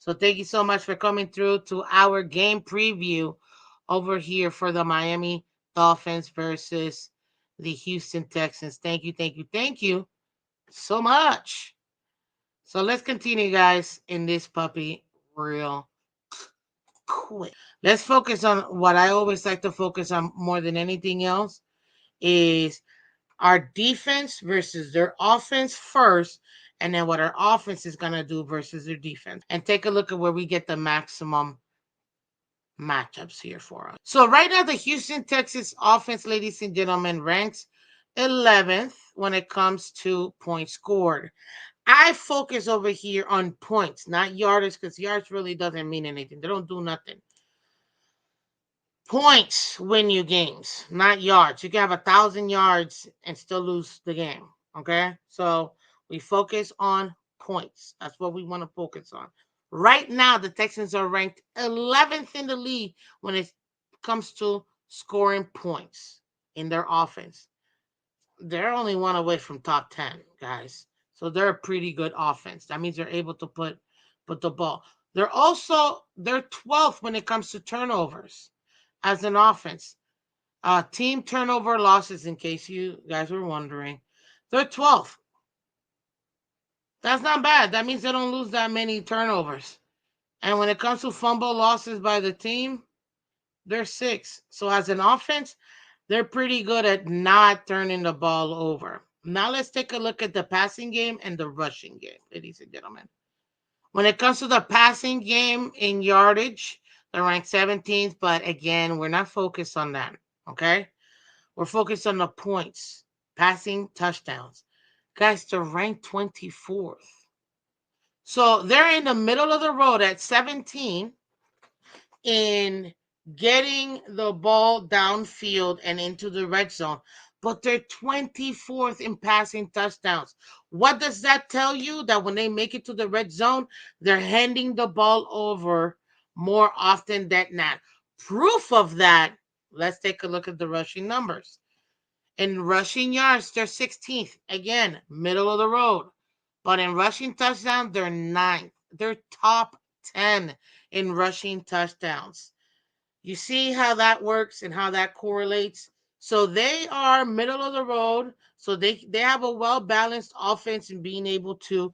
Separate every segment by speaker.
Speaker 1: So thank you so much for coming through to our game preview over here for the Miami Dolphins versus the Houston Texans. Thank you, thank you, thank you so much. So let's continue, guys, in this puppy real quick. Let's focus on what I always like to focus on more than anything else is our defense versus their offense first, and then what our offense is going to do versus their defense. And take a look at where we get the maximum matchups here for us. So right now, the Houston Texas offense, ladies and gentlemen, ranks 11th when it comes to points scored. I focus over here on points, not yardage, because yards really doesn't mean anything. They don't do nothing. Points win you games, not yards. You can have 1,000 yards and still lose the game. Okay, so we focus on points. That's what we want to focus on. Right now, the Texans are ranked 11th in the league when it comes to scoring points in their offense. They're only one away from top 10, guys. So they're a pretty good offense. That means they're able to put the ball. They're 12th when it comes to turnovers as an offense. Team turnover losses, in case you guys were wondering. They're 12th. That's not bad. That means they don't lose that many turnovers. And when it comes to fumble losses by the team, they're 6th. So as an offense, they're pretty good at not turning the ball over. Now let's take a look at the passing game and the rushing game, ladies and gentlemen. When it comes to the passing game in yardage, they're ranked 17th, but again, we're not focused on that, okay? We're focused on the points, passing touchdowns. Guys, they're ranked 24th. So they're in the middle of the road at 17 in getting the ball downfield and into the red zone, but they're 24th in passing touchdowns. What does that tell you? That when they make it to the red zone, they're handing the ball over more often than not. Proof of that, let's take a look at the rushing numbers. In rushing yards, they're 16th. Again, middle of the road. But in rushing touchdowns, they're 9th. They're top 10 in rushing touchdowns. You see how that works and how that correlates. So they are middle of the road. So they have a well-balanced offense in being able to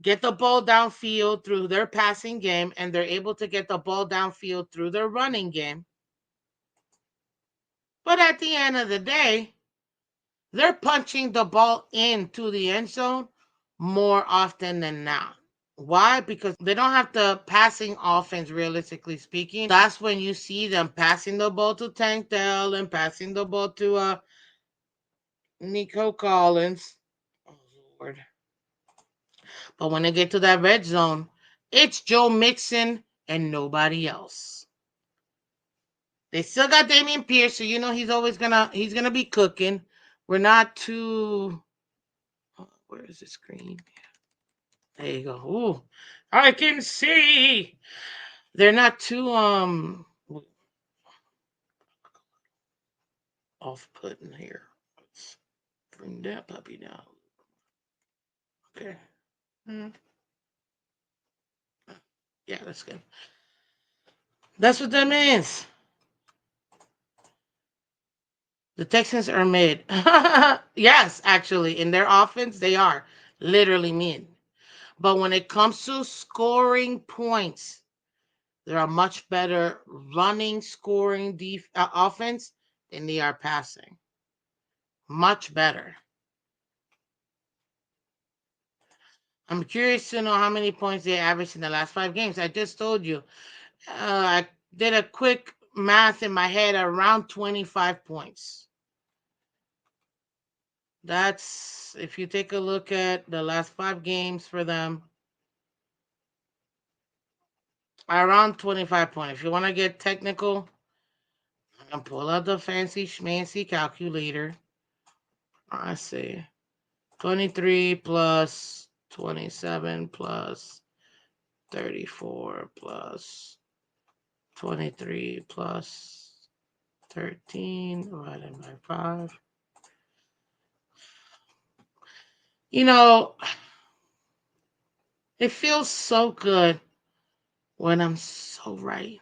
Speaker 1: get the ball downfield through their passing game, and they're able to get the ball downfield through their running game. But at the end of the day, they're punching the ball into the end zone more often than not. Why? Because they don't have the passing offense, realistically speaking. That's when you see them passing the ball to Tank Dell and passing the ball to Nico Collins. Oh, Lord. But when they get to that red zone, it's Joe Mixon and nobody else. They still got Damian Pierce, so you know he's gonna be cooking. We're not too. Oh, where is the screen? There you go. Ooh, I can see. They're not too off-putting here. Let's bring that puppy down. Okay. Mm. Yeah, that's good. That's what that means. The Texans are mid. Yes, actually, in their offense, they are literally mid. But when it comes to scoring points, they're a much better running, scoring offense than they are passing. Much better. I'm curious to know how many points they averaged in the last 5 games. I just told you. I did a quick math in my head, around 25 points. That's, if you take a look at the last 5 games for them, around 25 points. If you want to get technical, I can pull out the fancy schmancy calculator. I see. 23 plus 27 plus 34 plus 23 plus 13 divided by 5. You know, it feels so good when I'm so right.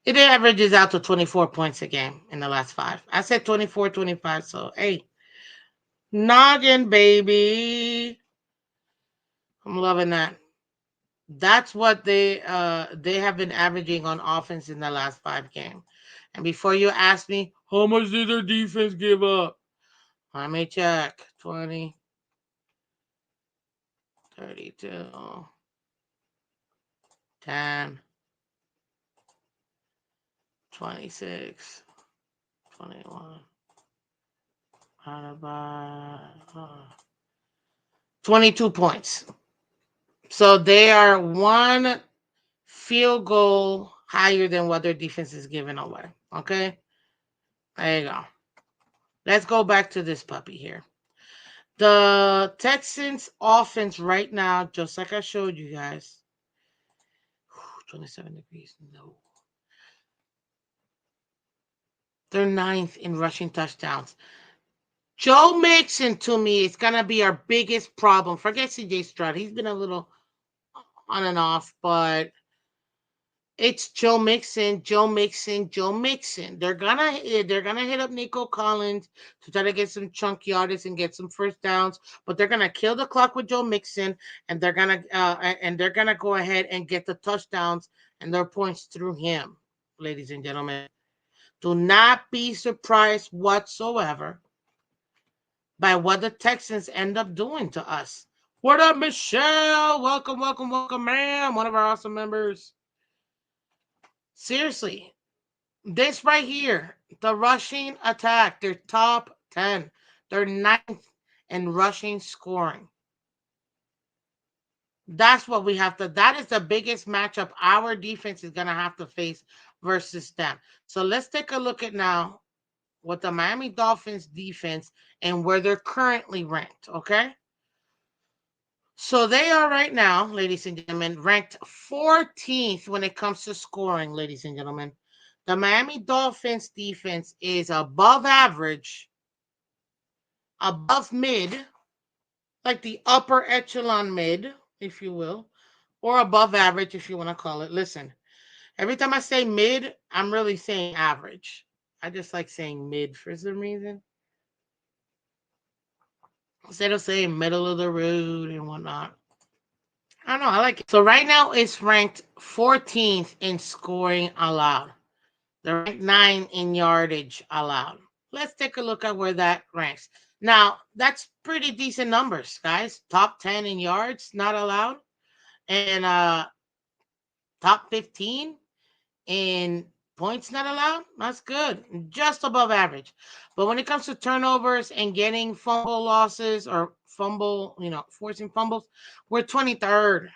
Speaker 1: It averages out to 24 points a game in the last five. I said 24, 25. So, hey, noggin, baby. I'm loving that. That's what they have been averaging on offense in the last five games. And before you ask me, how much did their defense give up? Let me check. 20, 32, 10, 26, 21. Divided by 22 points. So they are one field goal higher than what their defense is giving away. Okay? There you go. Let's go back to this puppy here. The Texans offense right now, just like I showed you guys, 27 degrees. No. They're ninth in rushing touchdowns. Joe Mixon, to me, is going to be our biggest problem. Forget CJ Stroud. He's been a little on and off, but it's Joe Mixon, Joe Mixon, Joe Mixon. They're gonna hit up Nico Collins to try to get some chunk yardage and get some first downs, but they're gonna kill the clock with Joe Mixon, and they're gonna go ahead and get the touchdowns and their points through him, ladies and gentlemen. Do not be surprised whatsoever by what the Texans end up doing to us. What up, Michelle? Welcome, welcome, welcome, ma'am. One of our awesome members. Seriously, this right here, the rushing attack, they're top 10. They're ninth in rushing scoring. That's what we have to, that is the biggest matchup our defense is going to have to face versus them. So let's take a look at now what the Miami Dolphins defense and where they're currently ranked, okay? So they are right now, ladies and gentlemen, ranked 14th when it comes to scoring, ladies and gentlemen. The Miami Dolphins defense is above average, above mid, like the upper echelon mid, if you will, or above average, if you want to call it. Listen, every time I say mid, I'm really saying average. I just like saying mid for some reason. Instead of saying middle of the road and whatnot. I don't know. I like it. So right now it's ranked 14th in scoring allowed. They're ranked 9 in yardage allowed. Let's take a look at where that ranks. Now, that's pretty decent numbers, guys. Top 10 in yards not allowed, and top 15 in points not allowed. That's good. Just above average. But when it comes to turnovers and getting fumble losses or forcing fumbles, we're 23rd.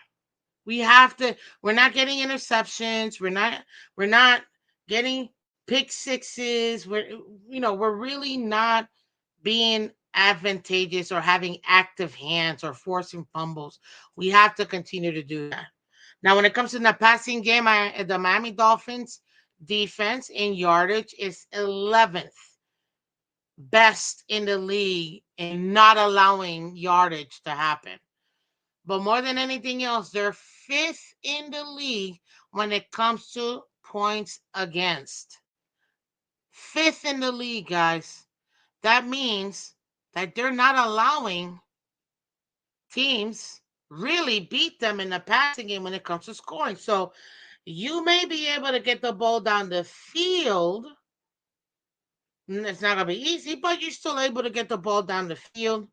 Speaker 1: We have to, we're not getting interceptions. We're not getting pick sixes. We're really not being advantageous or having active hands or forcing fumbles. We have to continue to do that. Now, when it comes to the passing game, the Miami Dolphins defense in yardage is 11th best in the league in not allowing yardage to happen. But more than anything else, they're fifth in the league when it comes to points against. Fifth in the league, guys. That means that they're not allowing teams really beat them in the passing game when it comes to scoring. So you may be able to get the ball down the field. It's not going to be easy, but you're still able to get the ball down the field.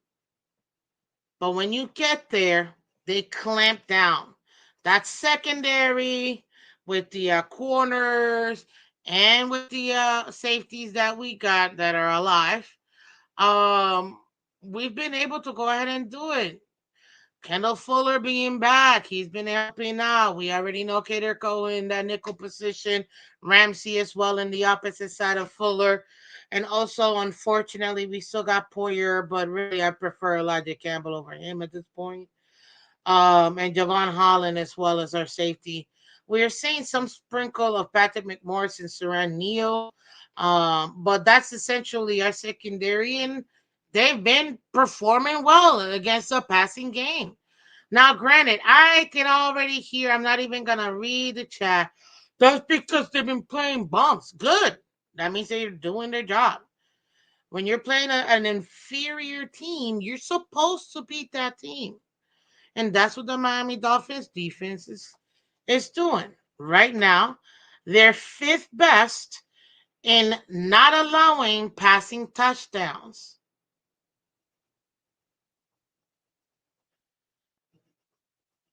Speaker 1: But when you get there, they clamp down. That's secondary with the corners and with the safeties that we got that are alive. Um, we've been able to go ahead and do it. Kendall Fuller being back, he's been helping out. We already know Kader Cohen in that nickel position, Ramsey as well in the opposite side of Fuller. And also, unfortunately, we still got Poyer, but really I prefer Elijah Campbell over him at this point. And Javon Holland as well as our safety. We are seeing some sprinkle of Patrick McMorris and Saran Neal. But that's essentially our secondary, and they've been performing well against the passing game. Now, granted, I can already hear, I'm not even going to read the chat. That's because they've been playing bumps. Good. That means they're doing their job. When you're playing an inferior team, you're supposed to beat that team. And that's what the Miami Dolphins defense is doing. Right now, they're fifth best in not allowing passing touchdowns.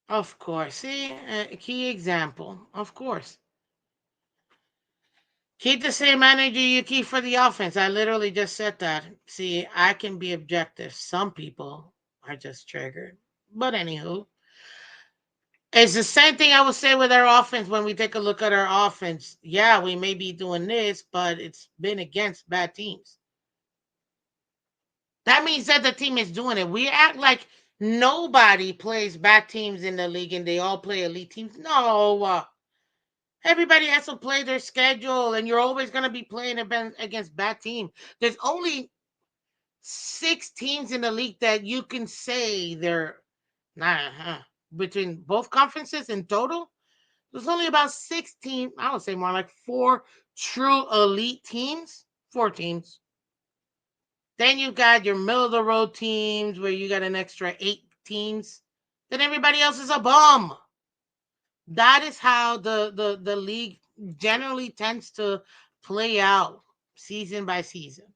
Speaker 1: Of course. See, a key example. Of course. Keep the same energy you keep for the offense. I literally just said that. See, I can be objective. Some people are just triggered. But anywho, it's the same thing I would say with our offense when we take a look at our offense. Yeah, we may be doing this, but it's been against bad teams. That means that the team is doing it. We act like nobody plays bad teams in the league and they all play elite teams. No. Everybody has to play their schedule, and you're always going to be playing against bad teams. There's only 6 teams in the league that you can say they're not between both conferences in total. There's only about 16. I would say more like 4 true elite teams. 4 teams. Then you got your middle of the road teams where you got an extra 8 teams. Then everybody else is a bum. That is how the league generally tends to play out season by season.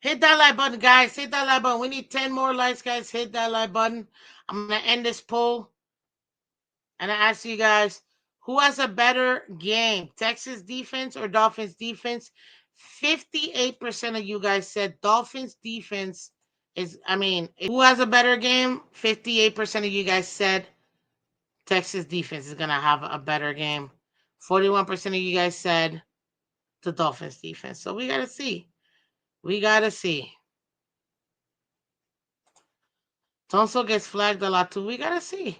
Speaker 1: Hit that like button, guys. Hit that like button. We need 10 more likes, guys. Hit that like button. I'm going to end this poll. And I ask you guys, who has a better game, Texas defense or Dolphins defense? 58% of you guys said Dolphins defense who has a better game? 58% of you guys said Texas defense is going to have a better game. 41% of you guys said the Dolphins defense. So we got to see. We got to see. Tonso gets flagged a lot too. We got to see.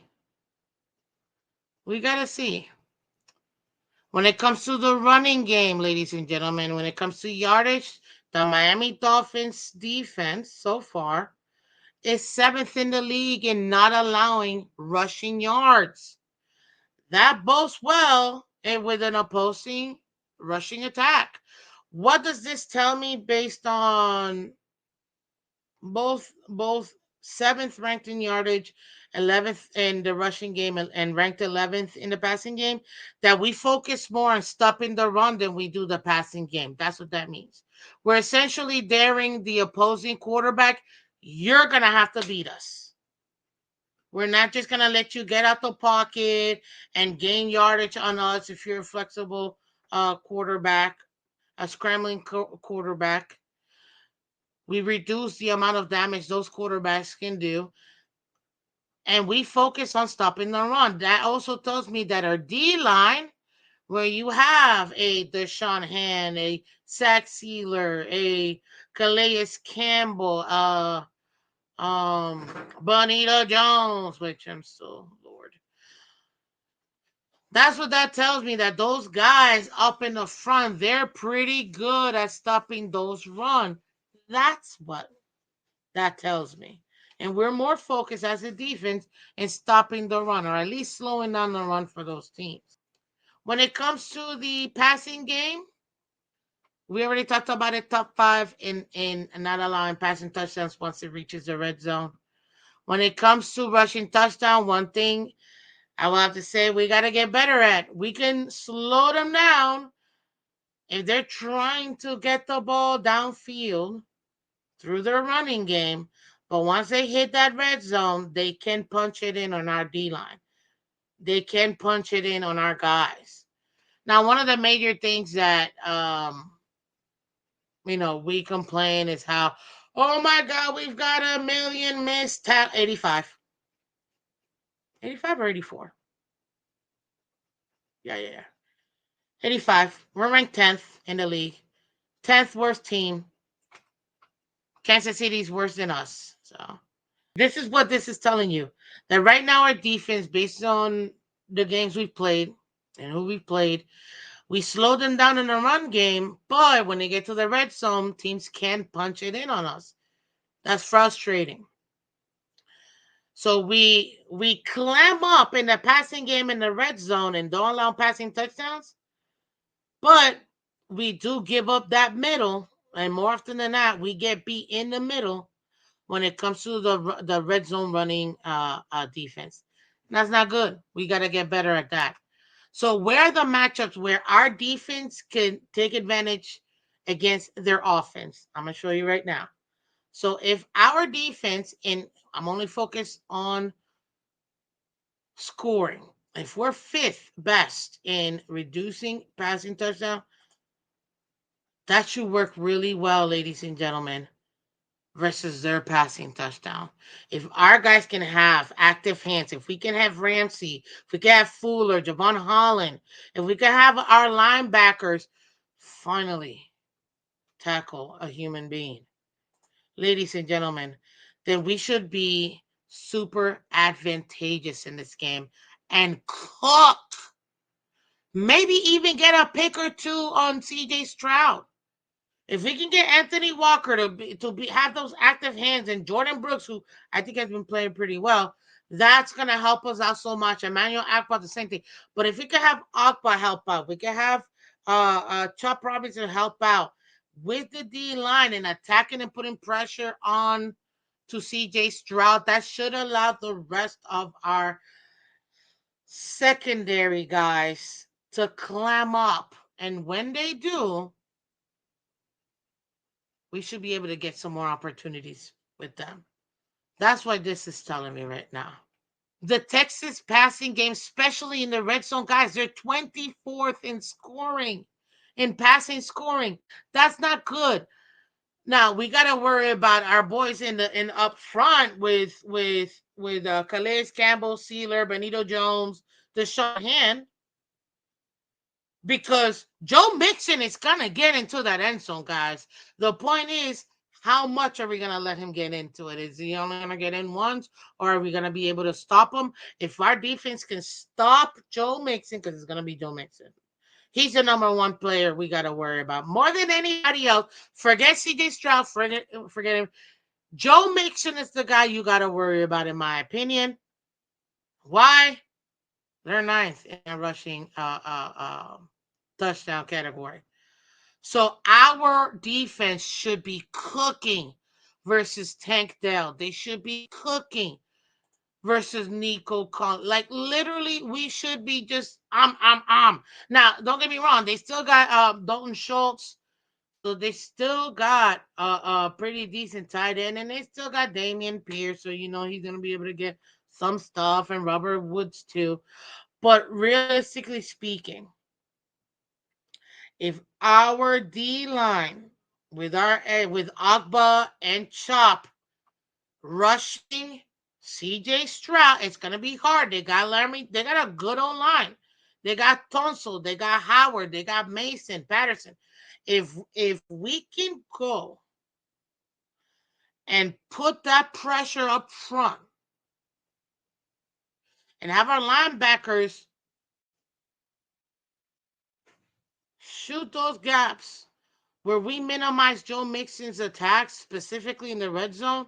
Speaker 1: We got to see. When it comes to the running game, ladies and gentlemen, when it comes to yardage, the Miami Dolphins defense so far is 7th in the league in not allowing rushing yards. That bodes well with an opposing rushing attack. What does this tell me based on both 7th ranked in yardage, 11th in the rushing game, and ranked 11th in the passing game? That we focus more on stopping the run than we do the passing game. That's what that means. We're essentially daring the opposing quarterback, you're going to have to beat us. We're not just going to let you get out the pocket and gain yardage on us if you're a flexible quarterback, a scrambling quarterback. We reduce the amount of damage those quarterbacks can do. And we focus on stopping the run. That also tells me that our D-line, where you have a Deshaun Hand, a Zach Sealer, a Calais Campbell, Bonita Jones, which I'm so Lord. That's what that tells me, that those guys up in the front, they're pretty good at stopping those runs. That's what that tells me. And we're more focused as a defense in stopping the run, or at least slowing down the run for those teams. When it comes to the passing game, we already talked about it, top 5 in not allowing passing touchdowns once it reaches the red zone. When it comes to rushing touchdown, one thing I will have to say we got to get better at. We can slow them down if they're trying to get the ball downfield through their running game. But once they hit that red zone, they can punch it in on our D-line. They can punch it in on our guys. Now, one of the major things that we complain is how, oh my God, we've got a million missed tackles. 85. 85 or 84? Yeah. 85. We're ranked 10th in the league. 10th worst team. Kansas City's worse than us. So this is what this is telling you. That right now our defense, based on the games we've played and who we've played, we slow them down in the run game, but when they get to the red zone, teams can punch it in on us. That's frustrating. So we clam up in the passing game in the red zone and don't allow passing touchdowns, but we do give up that middle, and more often than not, we get beat in the middle when it comes to the red zone running defense. That's not good. We got to get better at that. So where are the matchups where our defense can take advantage against their offense? I'm gonna show you right now. So if our defense, and I'm only focused on scoring, if we're fifth best in reducing passing touchdown, that should work really well, ladies and gentlemen, versus their passing touchdown. If our guys can have active hands, if we can have Ramsey, if we can have Fuller, Javon Holland, if we can have our linebackers finally tackle a human being, ladies and gentlemen, then we should be super advantageous in this game and cook. Maybe even get a pick or two on CJ Stroud. If we can get Anthony Walker to have those active hands, and Jordan Brooks, who I think has been playing pretty well, that's gonna help us out so much. Emmanuel Akbar, the same thing. But if we can have Akbar help out, we can have Chop Robinson help out with the D line and attacking and putting pressure on to CJ Stroud, that should allow the rest of our secondary guys to clam up. And when they do, we should be able to get some more opportunities with them. That's what this is telling me right now. The Texas passing game, especially in the red zone, guys, they're 24th in scoring, in passing scoring. That's not good. Now we got to worry about our boys in up front with Calais Campbell, Sealer, Benito Jones, Deshaun Hand, because Joe Mixon is gonna get into that end zone, guys. The point is, how much are we gonna let him get into it? Is he only gonna get in once, or are we gonna be able to stop him? If our defense can stop Joe Mixon, because it's gonna be Joe Mixon, he's the number one player we got to worry about more than anybody else. Forget CJ Stroud, forget him. Joe Mixon is the guy you got to worry about, in my opinion. Why? They're ninth in a rushing touchdown category. So our defense should be cooking versus Tank Dell. They should be cooking versus Nico Collins. Like literally, we should be just Now, don't get me wrong, they still got Dalton Schultz, so they still got a pretty decent tight end, and they still got Damian Pierce, so you know he's gonna be able to get some stuff, and Robert Woods too. But realistically speaking, if our D line with Agba and Chop rushing CJ Stroud, it's gonna be hard. They got Laramie, they got a good old line. They got Tunsil, they got Howard, they got Mason, Patterson. If we can go and put that pressure up front and have our linebackers shoot those gaps where we minimize Joe Mixon's attacks, specifically in the red zone,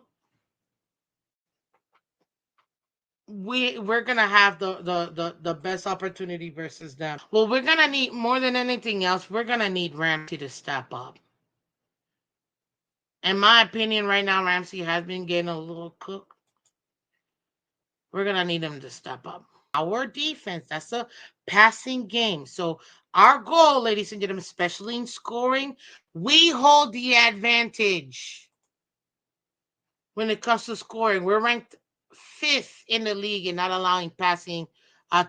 Speaker 1: we're gonna have the best opportunity versus them. Well, we're gonna need more than anything else. We're gonna need Ramsey to step up. In my opinion, right now Ramsey has been getting a little cooked. We're gonna need him to step up. Our defense, that's a passing game. So our goal, ladies and gentlemen, especially in scoring, we hold the advantage when it comes to scoring. We're ranked fifth in the league in not allowing passing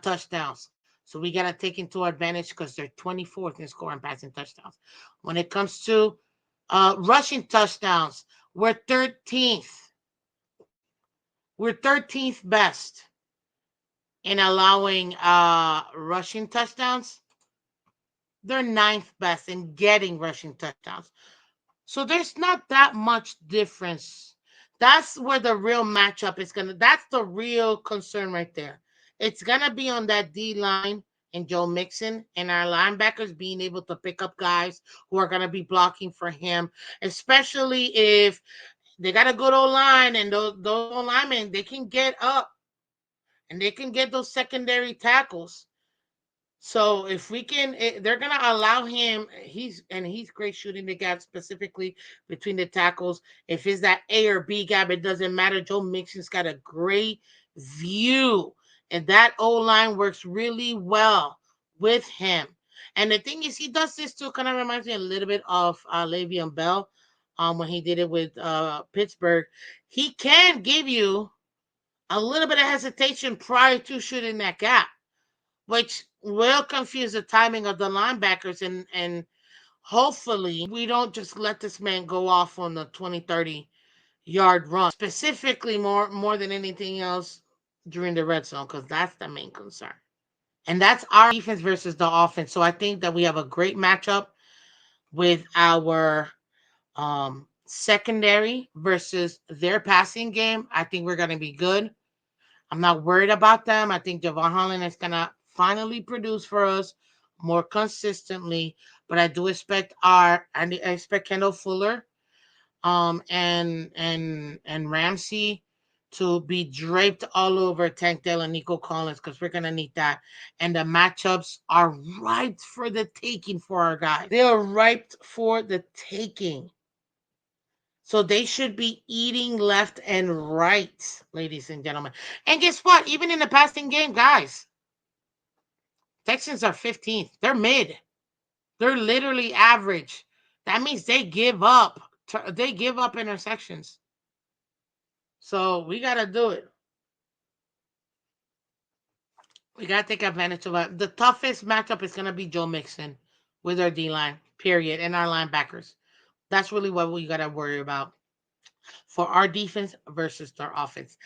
Speaker 1: touchdowns. So we got to take into advantage because they're 24th in scoring passing touchdowns. When it comes to rushing touchdowns, we're 13th. We're 13th best in allowing rushing touchdowns. They're ninth best in getting rushing touchdowns. So there's not that much difference. That's where the real matchup is that's the real concern right there. It's gonna be on that D line and Joe Mixon and our linebackers being able to pick up guys who are gonna be blocking for him, especially if They got a good old line, and those old linemen, they can get up and they can get those secondary tackles. So if we can, they're gonna allow him. He's great shooting the gap specifically between the tackles. If it's that A or B gap, it doesn't matter. Joe Mixon's got a great view, and that O line works really well with him. And the thing is, he does this too. Kind of reminds me a little bit of Le'Veon Bell, when he did it with Pittsburgh. He can give you a little bit of hesitation prior to shooting that gap, which will confuse the timing of the linebackers, and hopefully we don't just let this man go off on the 20-30 yard run, specifically more than anything else during the red zone, because that's the main concern. And that's our defense versus the offense. So I think that we have a great matchup with our secondary versus their passing game. I think we're going to be good. I'm not worried about them. I think Javon Holland is gonna finally produce for us more consistently. But I do expect I expect Kendall Fuller, and Ramsey to be draped all over Tank Dell and Nico Collins, because we're gonna need that. And the matchups are ripe for the taking for our guys. They are ripe for the taking. So they should be eating left and right, ladies and gentlemen. And guess what? Even in the passing game, guys, Texans are 15th. They're mid. They're literally average. That means they give up. They give up intersections. So we gotta do it. We gotta take advantage of it. The toughest matchup is gonna be Joe Mixon with our D line, period, and our linebackers. That's really what we gotta worry about for our defense versus their offense.